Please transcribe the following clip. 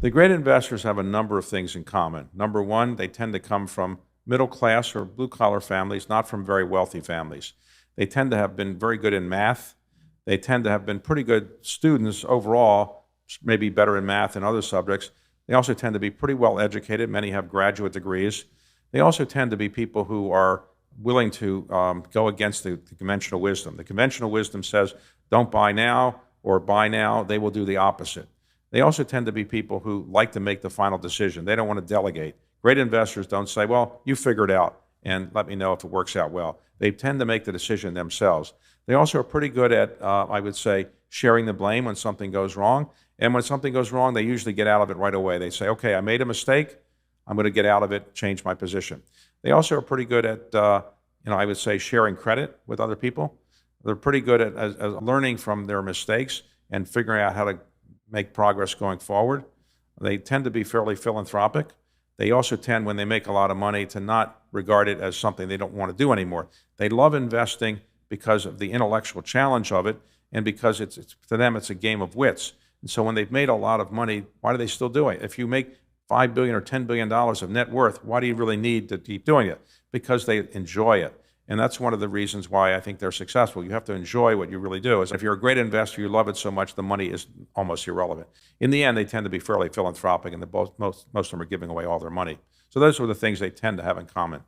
The great investors have a number of things in common. Number one, they tend to come from middle class or blue collar families, not from very wealthy families. They tend to have been very good in math. They tend to have been pretty good students overall, maybe better in math than other subjects. They also tend to be pretty well educated. Many have graduate degrees. They also tend to be people who are willing to go against the conventional wisdom. The conventional wisdom says, don't buy now or buy now. They will do the opposite. They also tend to be people who like to make the final decision. They don't want to delegate. Great investors don't say, well, you figure it out and let me know if it works out well. They tend to make the decision themselves. They also are pretty good at, I would say, sharing the blame when something goes wrong. And when something goes wrong, they usually get out of it right away. They say, okay, I made a mistake. I'm going to get out of it, change my position. They also are pretty good at, I would say, sharing credit with other people. They're pretty good at learning from their mistakes and figuring out how to make progress going forward. They tend to be fairly philanthropic. They also tend, when they make a lot of money, to not regard it as something they don't want to do anymore. They love investing because of the intellectual challenge of it, and because to them it's a game of wits. And so when they've made a lot of money, why do they still do it? If you make $5 billion or $10 billion of net worth, why do you really need to keep doing it? Because they enjoy it. And that's one of the reasons why I think they're successful. You have to enjoy what you really do. If you're a great investor, you love it so much, the money is almost irrelevant. In the end, they tend to be fairly philanthropic, and most of them are giving away all their money. So those are the things they tend to have in common.